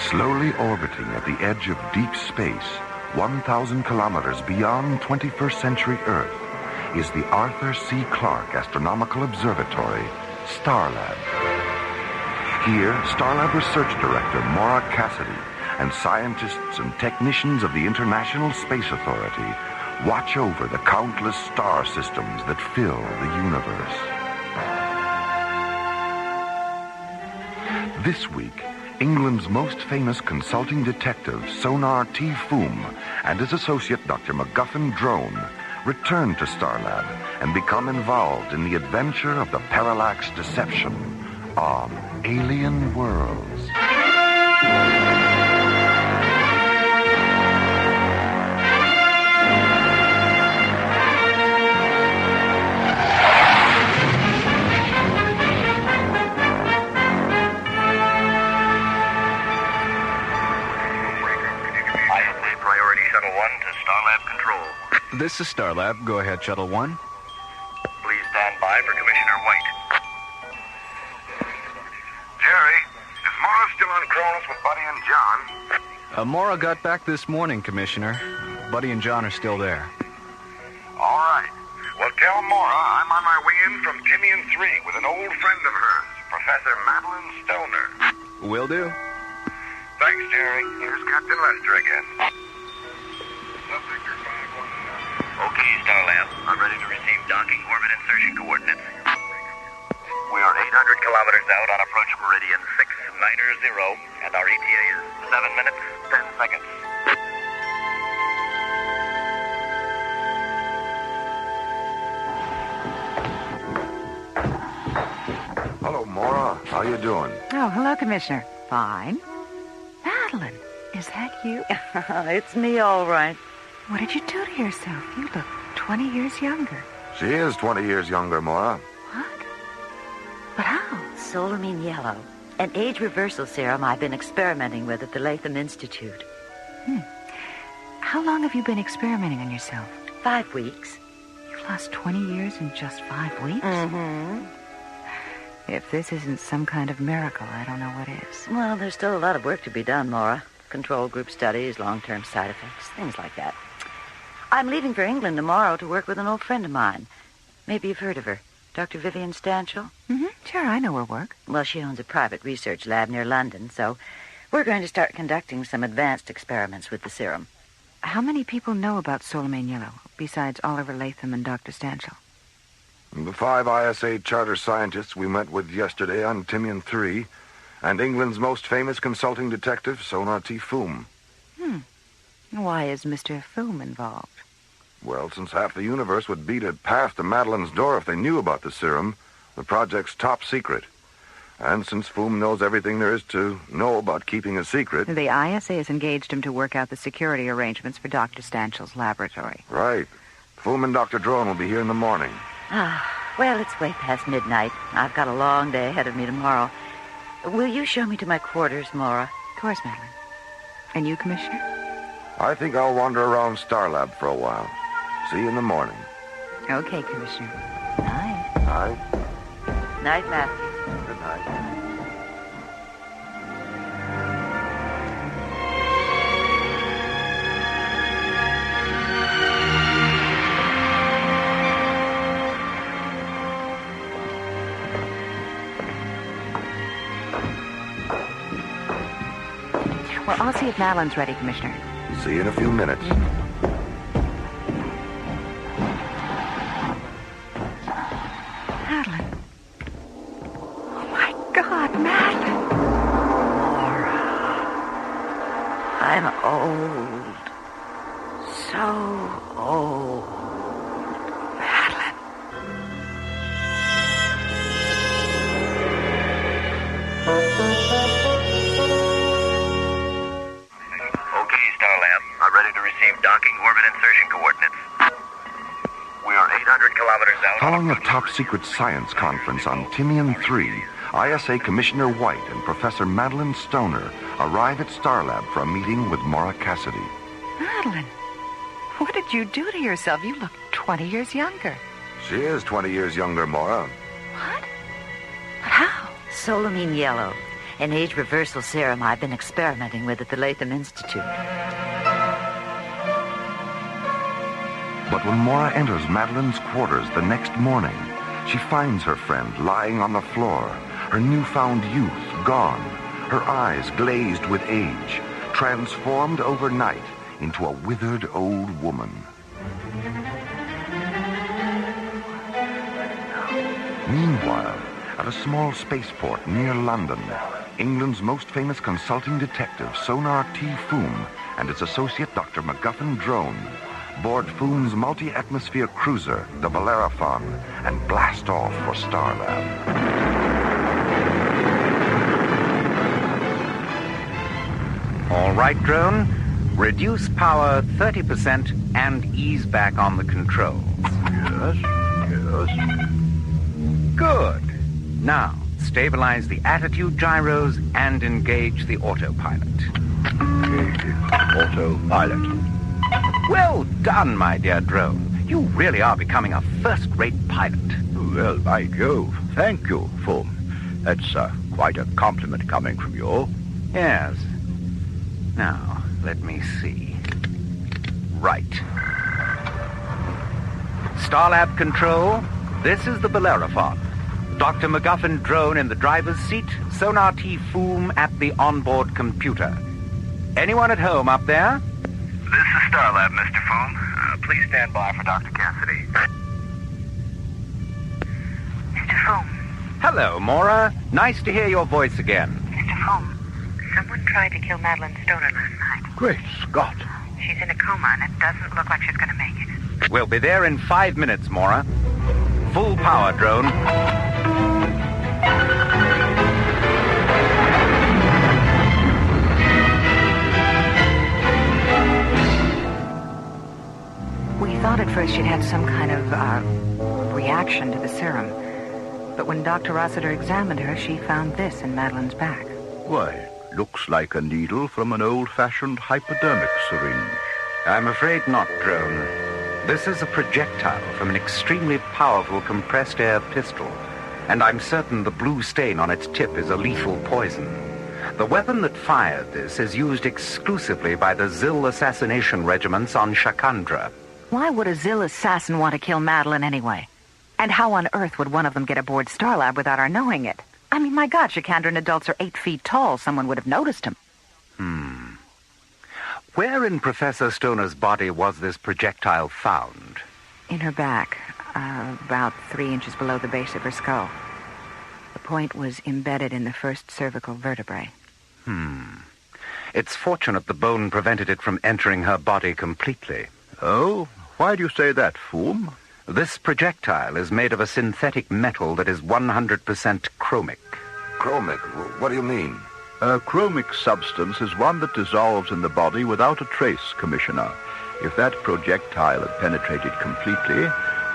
Slowly orbiting at the edge of deep space, 1,000 kilometers beyond 21st century Earth, is the Arthur C. Clarke Astronomical Observatory, Starlab. Here, Starlab Research Director Maura Cassidy and scientists and technicians of the International Space Authority watch over the countless star systems that fill the universe. This week, England's most famous consulting detective, Sonar T. Foom, and his associate, Dr. MacGuffin Drone, return to Starlab and become involved in the adventure of the Parallax deception on alien worlds. This is Starlab. Go ahead, Shuttle 1. Please stand by for Commissioner White. Jerry, is Maura still on Cronus with Buddy and John? Maura got back this morning, Commissioner. Buddy and John are still there. All right. Well, tell Maura I'm on my way in from Timian 3 with an old friend of hers, Professor Madeline Stoner. Will do. Thanks, Jerry. Here's Captain Lester again. Okay, Starlab. I'm ready to receive docking orbit insertion coordinates. We are 800 kilometers out on approach meridian 690, and our ETA is 7 minutes, 10 seconds. Hello, Maura. How you doing? Oh, hello, Commissioner. Fine. Madeline, is that you? It's me, all right. What did you do to yourself? You look 20 years younger. She is 20 years younger, Maura. What? But how? Solamine yellow, an age reversal serum I've been experimenting with at the Latham Institute. How long have you been experimenting on yourself? 5 weeks. You've lost 20 years in just 5 weeks? Mm-hmm. If this isn't some kind of miracle, I don't know what is. Well, there's still a lot of work to be done, Maura. Control group studies, long-term side effects, things like that. I'm leaving for England tomorrow to work with an old friend of mine. Maybe you've heard of her, Dr. Vivian Stanchel. Mm-hmm. Sure, I know her work. Well, she owns a private research lab near London, so we're going to start conducting some advanced experiments with the serum. How many people know about Solamine yellow, besides Oliver Latham and Dr. Stanchel? The 5 ISA charter scientists we met with yesterday on Timian 3, and England's most famous consulting detective, Sonar T. Foom. Why is Mr. Foom involved? Well, since half the universe would beat a path to Madeline's door if they knew about the serum, the project's top secret. And since Foom knows everything there is to know about keeping a secret... The ISA has engaged him to work out the security arrangements for Dr. Stanchel's laboratory. Right. Foom and Dr. Drone will be here in the morning. Well, it's way past midnight. I've got a long day ahead of me tomorrow. Will you show me to my quarters, Maura? Of course, Madeline. And you, Commissioner? I think I'll wander around Starlab for a while. See you in the morning. Okay, Commissioner. Night. Night. Night, Matthew. Good night. Well, I'll see if Madeline's ready, Commissioner. See you in a few minutes. Madeline. Oh, my God, Madeline. Maura. I'm old. So old. Madeline. Okay, Starlab. I'm ready to receive docking orbit insertion coordinates. We are 800 kilometers out. Following a top-secret science conference on Timian 3, ISA Commissioner White and Professor Madeline Stoner arrive at Starlab for a meeting with Maura Cassidy. Madeline, what did you do to yourself? You look 20 years younger. She is 20 years younger, Maura. What? But how? Solamine yellow. an age reversal serum I've been experimenting with at the Latham Institute. But when Maura enters Madeline's quarters the next morning, she finds her friend lying on the floor, her newfound youth gone, her eyes glazed with age, transformed overnight into a withered old woman. Meanwhile, at a small spaceport near London, England's most famous consulting detective, Sonar T. Foom, and its associate, Dr. MacGuffin Drone, board Foom's multi-atmosphere cruiser, the Bellerophon, and blast off for Starlab. All right, Drone. Reduce power 30% and ease back on the controls. Yes. Good. Now, stabilize the attitude gyros and engage the autopilot. Autopilot. Well done, my dear Drone. You really are becoming a first-rate pilot. Well, by Jove, thank you, Foom. That's quite a compliment coming from you. Yes. Now, let me see. Right. Starlab Control, this is the Bellerophon. Dr. MacGuffin Drone in the driver's seat, Sonar T. Foom at the onboard computer. Anyone at home up there? This is Starlab, Mr. Foom. Please stand by for Dr. Cassidy. Mr. Foom. Hello, Maura. Nice to hear your voice again. Mr. Foom. Someone tried to kill Madeline Stoner last night. Great Scott. She's in a coma, and it doesn't look like she's going to make it. We'll be there in 5 minutes, Maura. Full power, Drone. We thought at first she'd had some kind of reaction to the serum. But when Dr. Rossiter examined her, she found this in Madeline's back. Why, looks like a needle from an old-fashioned hypodermic syringe. I'm afraid not, Drone. This is a projectile from an extremely powerful compressed air pistol, and I'm certain the blue stain on its tip is a lethal poison. The weapon that fired this is used exclusively by the Zill assassination regiments on Shakandra. Why would a Zill assassin want to kill Madeline anyway? And how on earth would one of them get aboard Starlab without our knowing it? I mean, my God, Shakandran adults are 8 feet tall. Someone would have noticed him. Where in Professor Stoner's body was this projectile found? In her back, about 3 inches below the base of her skull. The point was embedded in the first cervical vertebrae. It's fortunate the bone prevented it from entering her body completely. Oh? Why do you say that, Foom? This projectile is made of a synthetic metal that is 100% chromic. Chromic? What do you mean? A chromic substance is one that dissolves in the body without a trace, Commissioner. If that projectile had penetrated completely,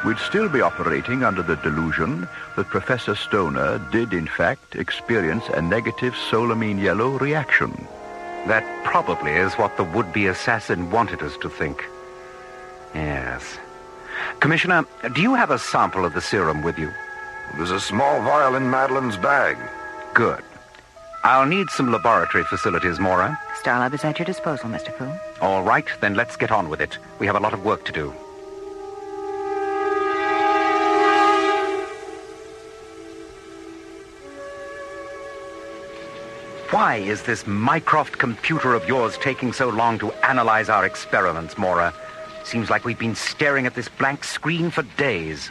we'd still be operating under the delusion that Professor Stoner did, in fact, experience a negative solamine yellow reaction. That probably is what the would-be assassin wanted us to think. Yes. Commissioner, do you have a sample of the serum with you? There's a small vial in Madeline's bag. Good. I'll need some laboratory facilities, Maura. Starlab is at your disposal, Mr. Foom. All right, then let's get on with it. We have a lot of work to do. Why is this Mycroft computer of yours taking so long to analyze our experiments, Maura? Seems like we've been staring at this blank screen for days.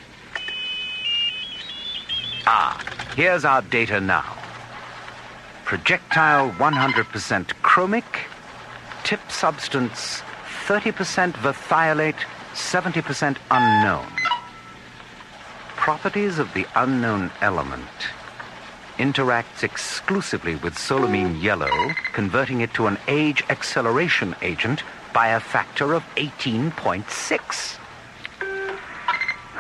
Here's our data now. Projectile 100% chromic, tip substance 30% verthiolate, 70% unknown. Properties of the unknown element. Interacts exclusively with solamine yellow, converting it to an age acceleration agent by a factor of 18.6.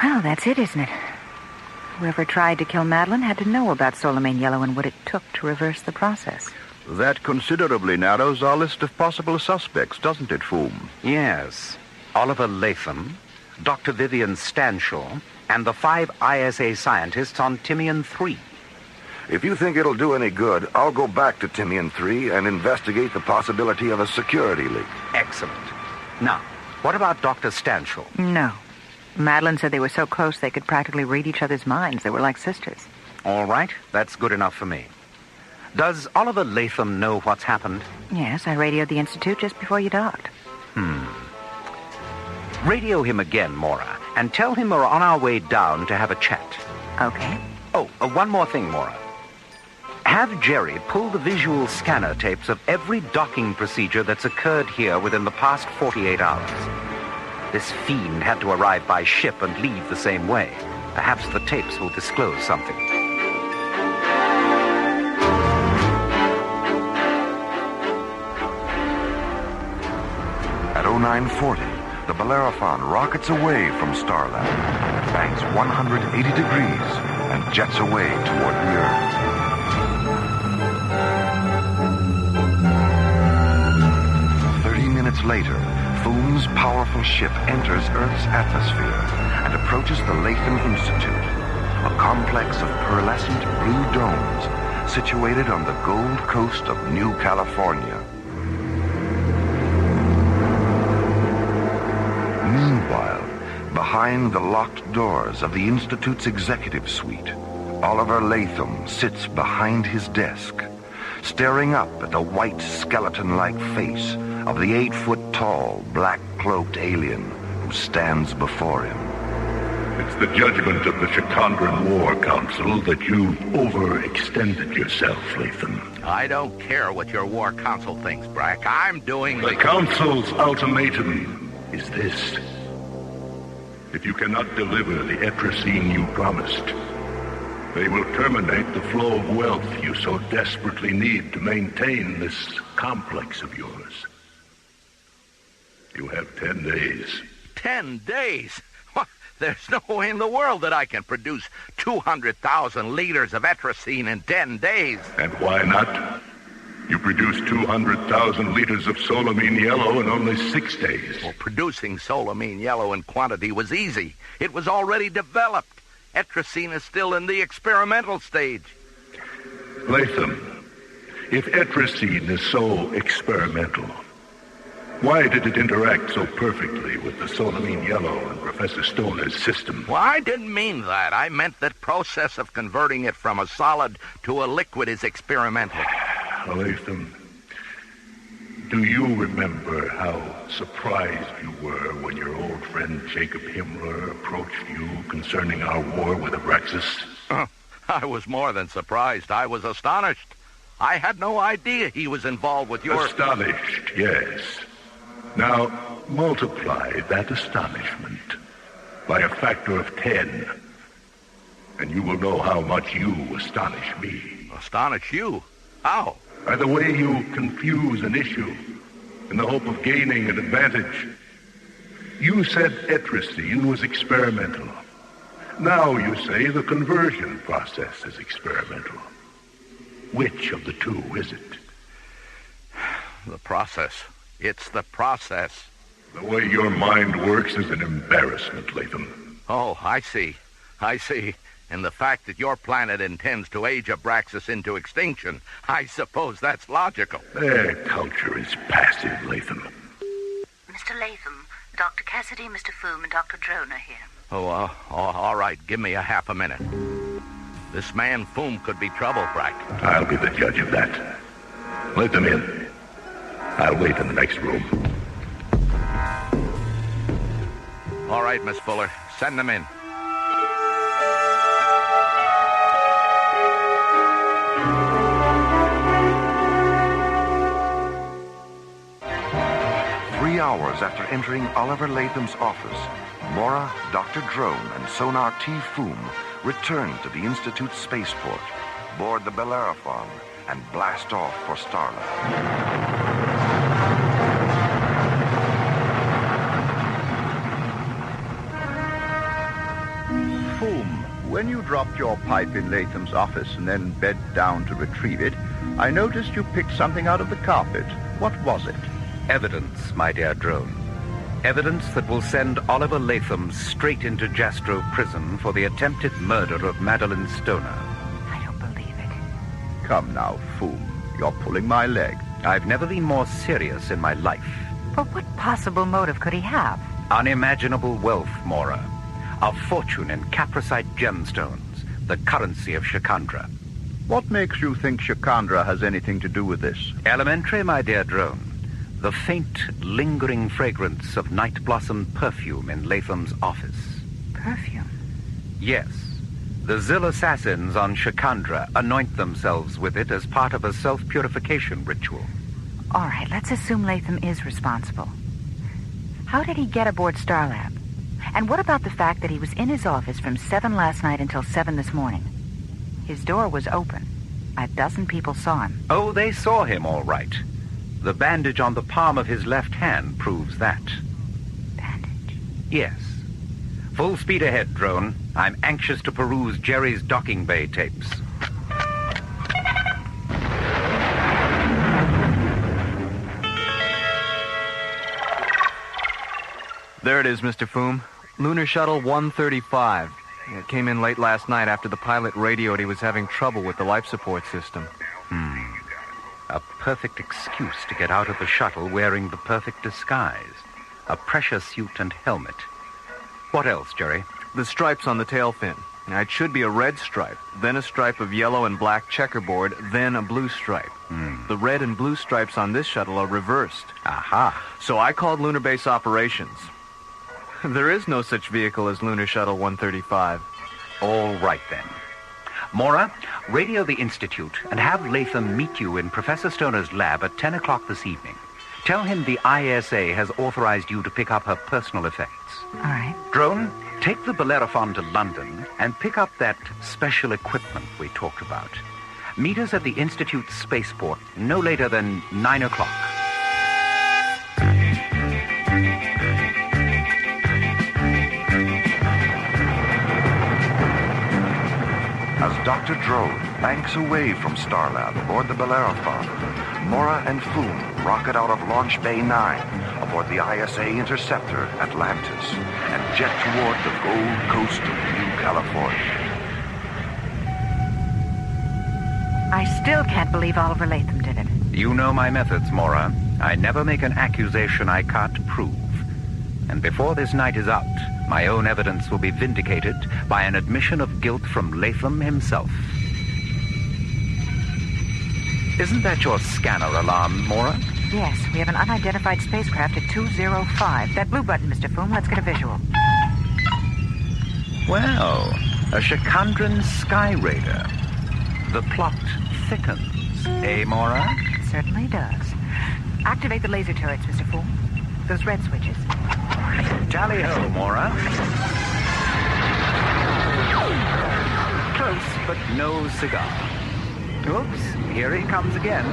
Well, that's it, isn't it? Whoever tried to kill Madeline had to know about solamine yellow and what it took to reverse the process. That considerably narrows our list of possible suspects, doesn't it, Foom? Yes. Oliver Latham, Dr. Vivian Stanshaw, and the 5 ISA scientists on Timian 3. If you think it'll do any good, I'll go back to Timian 3 and investigate the possibility of a security leak. Excellent. Now, what about Dr. Stanshall? No. Madeline said they were so close they could practically read each other's minds. They were like sisters. All right, that's good enough for me. Does Oliver Latham know what's happened? Yes, I radioed the Institute just before you docked. Radio him again, Mora, and tell him we're on our way down to have a chat. Okay. Oh, one more thing, Mora. Have Jerry pull the visual scanner tapes of every docking procedure that's occurred here within the past 48 hours. This fiend had to arrive by ship and leave the same way. Perhaps the tapes will disclose something. At 0940, the Bellerophon rockets away from Starlab, banks 180 degrees, and jets away toward the Earth. 30 minutes later, Foom's powerful ship enters Earth's atmosphere and approaches the Latham Institute, a complex of pearlescent blue domes situated on the Gold Coast of New California. Meanwhile, behind the locked doors of the Institute's executive suite, Oliver Latham sits behind his desk, staring up at the white skeleton-like face of the 8-foot-tall, black-cloaked alien who stands before him. It's the judgment of the Shikandran War Council that you overextended yourself, Latham. I don't care what your War Council thinks, Brack. I'm doing The Council's ultimatum is this. If you cannot deliver the Etrusine you promised, they will terminate the flow of wealth you so desperately need to maintain this complex of yours. You have 10 days. 10 days? There's no way in the world that I can produce 200,000 liters of Etrusine in 10 days. And why not? You produced 200,000 liters of solamine yellow in only 6 days. Well, producing solamine yellow in quantity was easy. It was already developed. Etrusine is still in the experimental stage. Latham, if Etrusine is so experimental, why did it interact so perfectly with the solamine yellow in Professor Stoner's system? Well, I didn't mean that. I meant that process of converting it from a solid to a liquid is experimental. Latham, do you remember how surprised you were when your old friend Jacob Himmler approached you concerning our war with Abraxas? I was more than surprised. I was astonished. I had no idea he was involved with your... Astonished, yes. Now, multiply that astonishment by a factor of 10, and you will know how much you astonish me. Astonish you? How? By the way you confuse an issue in the hope of gaining an advantage. You said Etrusine was experimental. Now you say the conversion process is experimental. Which of the two is it? The process. It's the process. The way your mind works is an embarrassment, Latham. Oh, I see. And the fact that your planet intends to age Abraxas into extinction, I suppose that's logical. Their culture is passive, Latham. Mr. Latham, Dr. Cassidy, Mr. Foom, and Dr. Drone are here. All right. Give me a half a minute. This man Foom could be trouble, Brack. I'll be the judge of that. Let them in. I'll wait in the next room. All right, Miss Fuller. Send them in. Hours after entering Oliver Latham's office, Mora, Dr. Drone, and Sonar T. Foom return to the Institute's spaceport, board the Bellerophon, and blast off for Starlab. Foom, when you dropped your pipe in Latham's office and then bent down to retrieve it, I noticed you picked something out of the carpet. What was it? Evidence, my dear Drone. Evidence that will send Oliver Latham straight into Jastrow prison for the attempted murder of Madeline Stoner. I don't believe it. Come now, fool. You're pulling my leg. I've never been more serious in my life. But what possible motive could he have? Unimaginable wealth, Mora. A fortune in capricite gemstones, the currency of Shikandra. What makes you think Shikandra has anything to do with this? Elementary, my dear drone. The faint, lingering fragrance of night blossom perfume in Latham's office. Perfume? Yes. The Zil assassins on Shikandra anoint themselves with it as part of a self-purification ritual. All right, let's assume Latham is responsible. How did he get aboard Starlab? And what about the fact that he was in his office from 7 last night until 7 this morning? His door was open. 12 people saw him. Oh, they saw him, all right. The bandage on the palm of his left hand proves that. Bandage? Yes. Full speed ahead, drone. I'm anxious to peruse Jerry's docking bay tapes. There it is, Mr. Foom. Lunar Shuttle 135. It came in late last night after the pilot radioed he was having trouble with the life support system. A perfect excuse to get out of the shuttle wearing the perfect disguise. A pressure suit and helmet. What else, Jerry? The stripes on the tail fin. Now, it should be a red stripe, then a stripe of yellow and black checkerboard, then a blue stripe. The red and blue stripes on this shuttle are reversed. Aha. So I called Lunar Base Operations. There is no such vehicle as Lunar Shuttle 135. All right, then. Mora, radio the Institute and have Latham meet you in Professor Stoner's lab at 10 o'clock this evening. Tell him the ISA has authorized you to pick up her personal effects. All right. Drone, take the Bellerophon to London and pick up that special equipment we talked about. Meet us at the Institute spaceport no later than 9 o'clock. As Dr. Drone banks away from Starlab aboard the Bellerophon, Mora and Foom rocket out of Launch Bay 9 aboard the ISA Interceptor, Atlantis, and jet toward the Gold Coast of New California. I still can't believe Oliver Latham did it. You know my methods, Mora. I never make an accusation I can't prove. And before this night is out, my own evidence will be vindicated by an admission of guilt from Latham himself. Isn't that your scanner alarm, Mora? Yes, we have an unidentified spacecraft at 205. That blue button, Mr. Foom. Let's get a visual. Well, a Shikandran sky raider. The plot thickens, eh, Mora? It certainly does. Activate the laser turrets, Mr. Foom. Those red switches. Tally-ho, Mora. Close, but no cigar. Oops, here he comes again.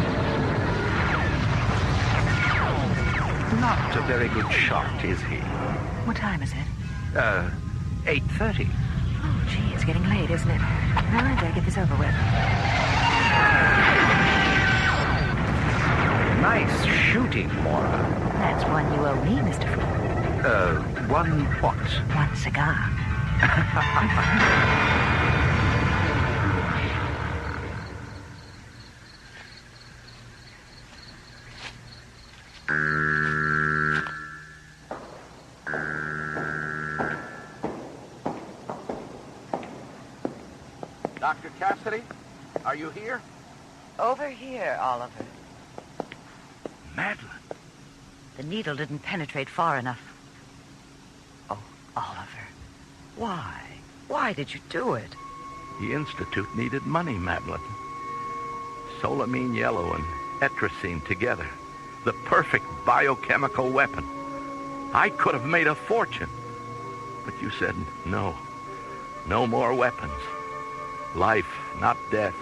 Not a very good shot, is he? What time is it? 8:30. Oh, gee, it's getting late, isn't it? Well, I better get this over with. Nice shooting, Mora. That's one you owe me, Mr. Foom. One what? One cigar. Dr. Cassidy, are you here? Over here, Oliver. Madeline. The needle didn't penetrate far enough. Oh, Oliver. Why? Why did you do it? The Institute needed money, Madeline. Solamine yellow and etrazine together. The perfect biochemical weapon. I could have made a fortune. But you said no. No more weapons. Life, not death.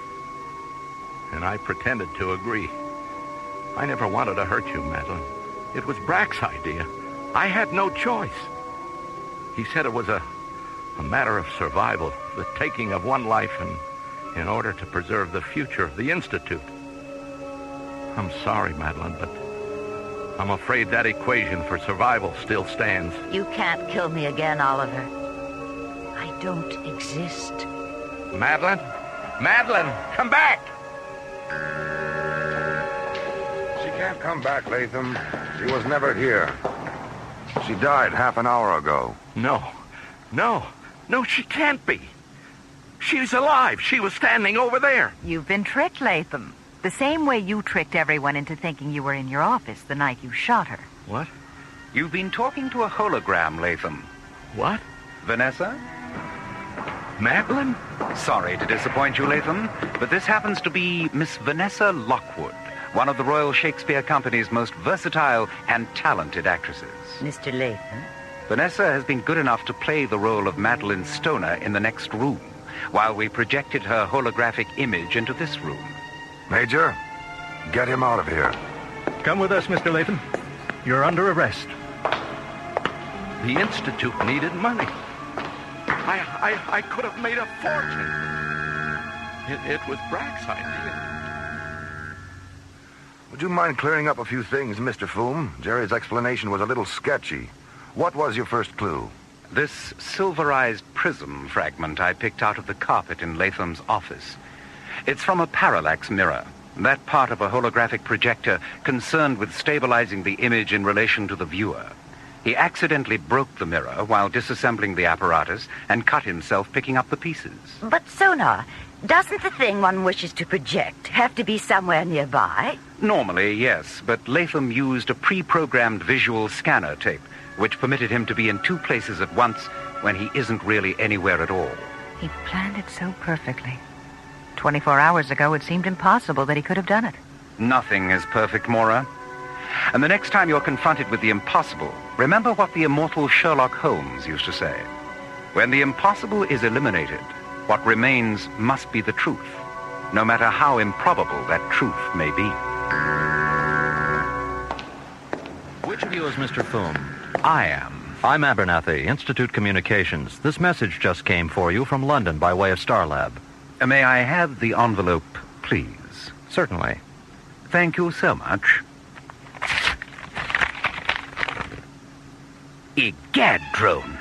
And I pretended to agree. I never wanted to hurt you, Madeline. It was Brack's idea. I had no choice. He said it was a matter of survival, the taking of one life in order to preserve the future of the Institute. I'm sorry, Madeline, but I'm afraid that equation for survival still stands. You can't kill me again, Oliver. I don't exist. Madeline? Madeline, come back! can't come back, Latham. She was never here. She died half an hour ago. No, she can't be. She's alive. She was standing over there. You've been tricked, Latham. The same way you tricked everyone into thinking you were in your office the night you shot her. What? You've been talking to a hologram, Latham. What? Vanessa? Madeline? Sorry to disappoint you, Latham, but this happens to be Miss Vanessa Lockwood, one of the Royal Shakespeare Company's most versatile and talented actresses. Mr. Latham? Vanessa has been good enough to play the role of Madeline Stoner in the next room, while we projected her holographic image into this room. Major, get him out of here. Come with us, Mr. Latham. You're under arrest. The Institute needed money. I could have made a fortune. It was Brack's idea. Would you mind clearing up a few things, Mr. Foom? Jerry's explanation was a little sketchy. What was your first clue? This silverized prism fragment I picked out of the carpet in Latham's office. It's from a parallax mirror, that part of a holographic projector concerned with stabilizing the image in relation to the viewer. He accidentally broke the mirror while disassembling the apparatus and cut himself picking up the pieces. But, Sonar, doesn't the thing one wishes to project have to be somewhere nearby? Normally, yes, but Latham used a pre-programmed visual scanner tape, which permitted him to be in two places at once when he isn't really anywhere at all. He planned it so perfectly. 24 hours ago, it seemed impossible that he could have done it. Nothing is perfect, Maura. And the next time you're confronted with the impossible, remember what the immortal Sherlock Holmes used to say. When the impossible is eliminated, what remains must be the truth, no matter how improbable that truth may be. Which of you is Mr. Foom? I am. I'm Abernathy, Institute Communications. This message just came for you from London by way of Starlab. May I have the envelope, please? Certainly. Thank you so much. Egad, Drone.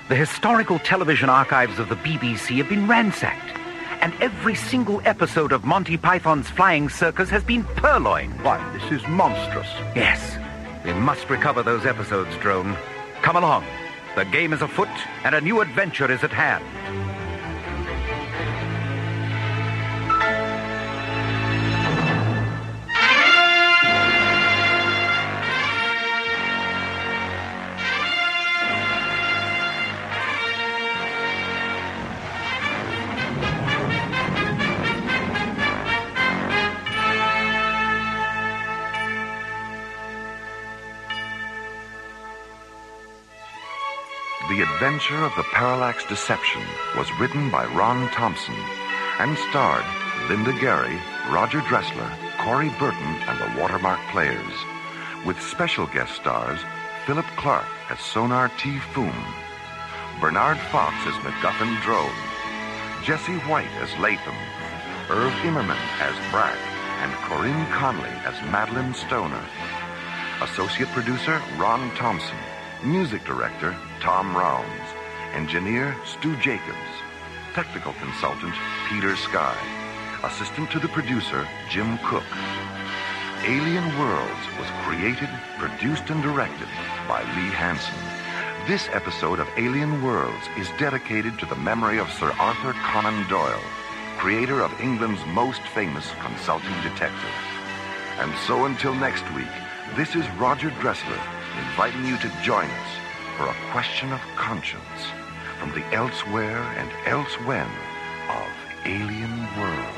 The historical television archives of the BBC have been ransacked, and every single episode of Monty Python's Flying Circus has been purloined. Why, this is monstrous. Yes, we must recover those episodes, Drone. Come along. The game is afoot, and a new adventure is at hand. The Adventure of the Parallax Deception was written by Ron Thompson and starred Linda Gary, Roger Dressler, Corey Burton, and the Watermark Players, with special guest stars Philip Clark as Sonar T. Foom, Bernard Fox as MacGuffin Drone, Jesse White as Latham, Irv Immerman as Brack, and Corinne Conley as Madeline Stoner. Associate producer Ron Thompson. Music director Tom Rounds. Engineer Stu Jacobs. Technical consultant Peter Sky. Assistant to the producer Jim Cook. Alien Worlds was created, produced, and directed by Lee Hansen. This episode of Alien Worlds is dedicated to the memory of Sir Arthur Conan Doyle, creator of England's most famous consulting detective. And so until next week, this is Roger Dressler inviting you to join us for a question of conscience from the elsewhere and elsewhen of Alien Worlds.